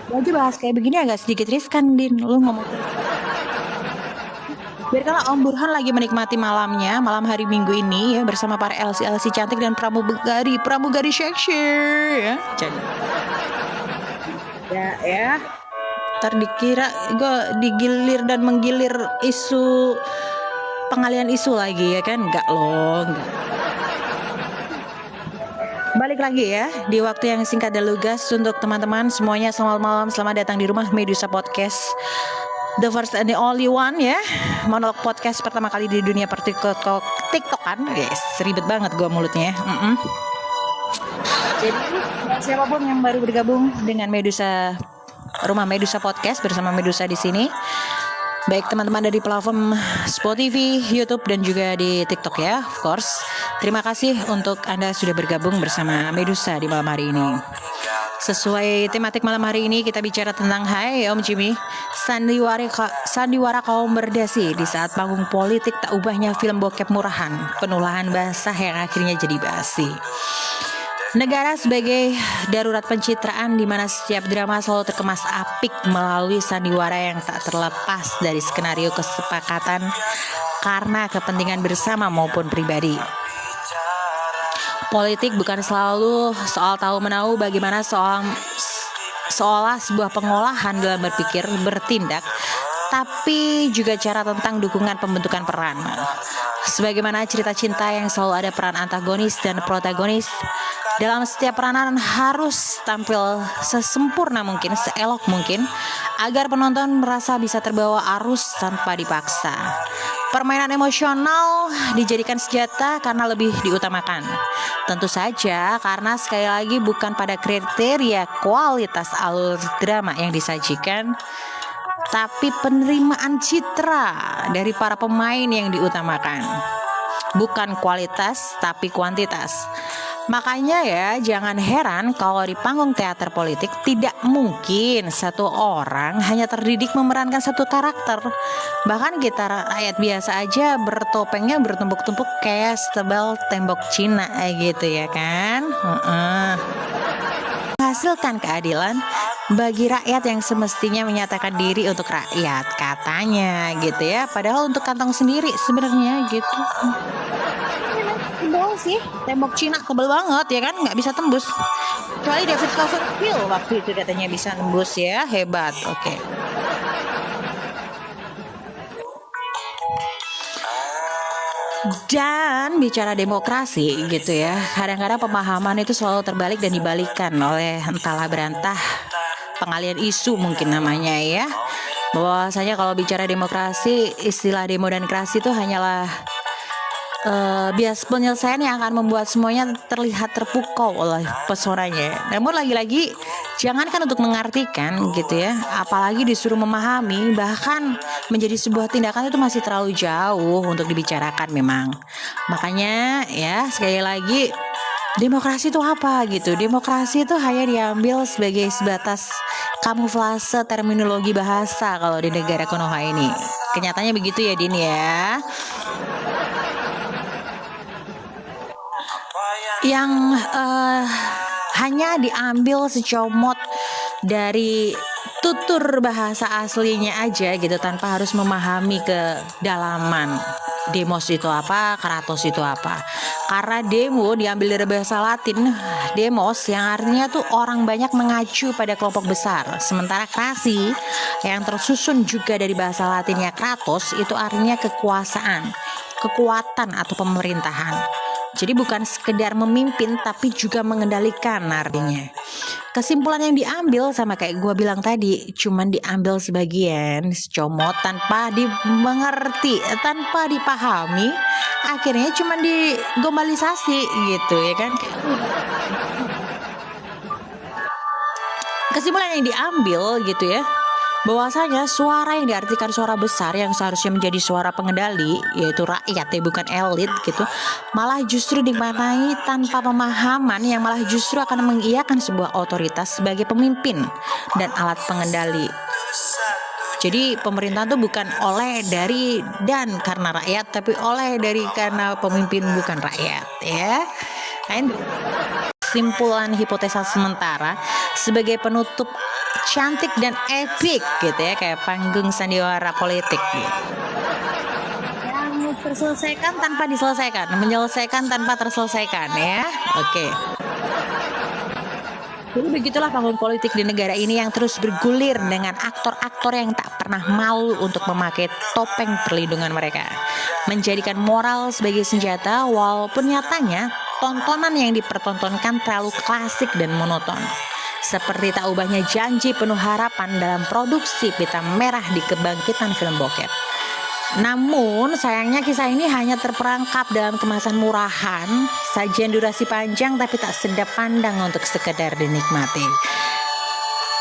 Lagi bahas kayak begini agak sedikit riskan, Din. Lu ngomong biarkanlah Om Burhan lagi menikmati malamnya, malam hari Minggu ini ya bersama para LC cantik dan pramugari seksi ya. Jadi ya. Ntar dikira gue digilir dan menggilir isu pengalian isu lagi ya kan? Enggak loh, enggak. Balik lagi ya di waktu yang singkat dan lugas untuk teman-teman semuanya. Selamat malam, selamat datang di rumah Medusa Podcast, the first and the only one ya. Monolog podcast pertama kali di dunia TikTokan. Yes, ribet banget gue mulutnya. Jadi siapapun yang baru bergabung dengan Medusa, rumah Medusa Podcast bersama Medusa di sini, baik teman-teman dari platform Spotify, YouTube dan juga di TikTok ya, of course. Terima kasih untuk Anda sudah bergabung bersama Medusa di malam hari ini. Sesuai tematik malam hari ini kita bicara tentang Hai Om Jimmy, sandiwara kaum berdasi di saat panggung politik tak ubahnya film bokep murahan, penulahan basah yang akhirnya jadi basi. Negara sebagai darurat pencitraan di mana setiap drama selalu terkemas apik melalui sandiwara yang tak terlepas dari skenario kesepakatan karena kepentingan bersama maupun pribadi. Politik bukan selalu soal tahu-menahu bagaimana seolah sebuah pengolahan dalam berpikir, bertindak, tapi juga cara tentang dukungan pembentukan peran. Sebagaimana cerita cinta yang selalu ada peran antagonis dan protagonis, dalam setiap peranan harus tampil sesempurna mungkin, seelok mungkin, agar penonton merasa bisa terbawa arus tanpa dipaksa. Permainan emosional dijadikan senjata karena lebih diutamakan. Tentu saja karena sekali lagi bukan pada kriteria kualitas alur drama yang disajikan, tapi penerimaan citra dari para pemain yang diutamakan. Bukan kualitas tapi kuantitas. Makanya ya jangan heran kalau di panggung teater politik tidak mungkin satu orang hanya terdidik memerankan satu karakter. Bahkan kita rakyat biasa aja bertopengnya bertumpuk-tumpuk kayak setebal tembok Cina gitu ya kan. Menghasilkan keadilan bagi rakyat yang semestinya menyatakan diri untuk rakyat katanya gitu ya. Padahal untuk kantong sendiri sebenarnya gitu. Tebal sih, tembok Cina tebal banget ya kan, nggak bisa tembus. Kecuali David Copperfield waktu itu katanya bisa tembus ya, hebat. Oke. Dan bicara demokrasi gitu ya, kadang-kadang pemahaman itu selalu terbalik dan dibalikan oleh entahlah berantah pengalian isu mungkin namanya ya. Bahwasanya kalau bicara demokrasi, istilah demo dan kerasi itu hanyalah bias penyelesaian yang akan membuat semuanya terlihat terpukau oleh pesonanya. Namun lagi-lagi jangankan untuk mengartikan gitu ya, apalagi disuruh memahami, bahkan menjadi sebuah tindakan itu masih terlalu jauh untuk dibicarakan memang. Makanya ya sekali lagi, demokrasi itu apa gitu? Demokrasi itu hanya diambil sebagai sebatas kamuflase terminologi bahasa kalau di negara Konoha ini. Kenyataannya begitu ya Din ya. Yang hanya diambil secomot dari tutur bahasa aslinya aja gitu tanpa harus memahami kedalaman demos itu apa, kratos itu apa. Karena demo diambil dari bahasa Latin demos yang artinya tuh orang banyak mengacu pada kelompok besar. Sementara krasi yang tersusun juga dari bahasa Latinnya kratos itu artinya kekuasaan, kekuatan atau pemerintahan. Jadi bukan sekedar memimpin tapi juga mengendalikan artinya. Kesimpulan yang diambil sama kayak gue bilang tadi, cuman diambil sebagian, secomot tanpa dimengerti, tanpa dipahami, akhirnya cuman digombalisasi gitu ya kan. Kesimpulan yang diambil gitu ya, bahwasanya suara yang diartikan suara besar yang seharusnya menjadi suara pengendali yaitu rakyat ya bukan elit gitu, malah justru dimaknai tanpa pemahaman yang malah justru akan mengiyakan sebuah otoritas sebagai pemimpin dan alat pengendali. Jadi pemerintahan itu bukan oleh dari dan karena rakyat, tapi oleh dari karena pemimpin bukan rakyat ya. kesimpulan hipotesa sementara sebagai penutup cantik dan epik gitu ya, kayak panggung sandiwara politik gitu. Yang terselesaikan tanpa diselesaikan, menyelesaikan tanpa terselesaikan ya. Oke. Jadi begitulah panggung politik di negara ini yang terus bergulir dengan aktor-aktor yang tak pernah malu untuk memakai topeng perlindungan mereka. Menjadikan moral sebagai senjata walaupun nyatanya tontonan yang dipertontonkan terlalu klasik dan monoton. Seperti tak ubahnya janji penuh harapan dalam produksi pita merah di kebangkitan film bokep. Namun sayangnya kisah ini hanya terperangkap dalam kemasan murahan, sajian durasi panjang tapi tak sedap pandang untuk sekedar dinikmati.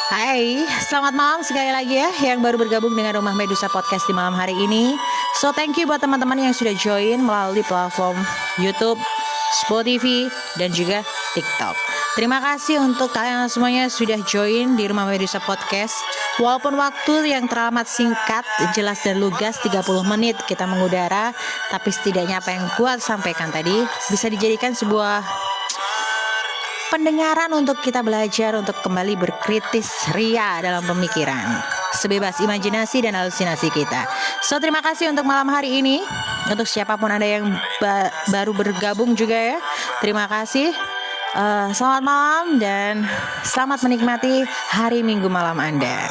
Hai, selamat malam sekali lagi ya yang baru bergabung dengan Rumah Medusa Podcast di malam hari ini. So thank you buat teman-teman yang sudah join melalui platform YouTube, Spotify, dan juga TikTok. Terima kasih untuk kalian semuanya sudah join di Rumah Medusa Podcast. Walaupun waktu yang teramat singkat, jelas dan lugas 30 menit kita mengudara, tapi setidaknya apa yang gua sampaikan tadi bisa dijadikan sebuah pendengaran untuk kita belajar untuk kembali berkritis ria dalam pemikiran, sebebas imajinasi dan halusinasi kita. So terima kasih untuk malam hari ini. Untuk siapapun Anda yang baru bergabung juga ya, terima kasih. Selamat malam dan selamat menikmati hari Minggu malam Anda.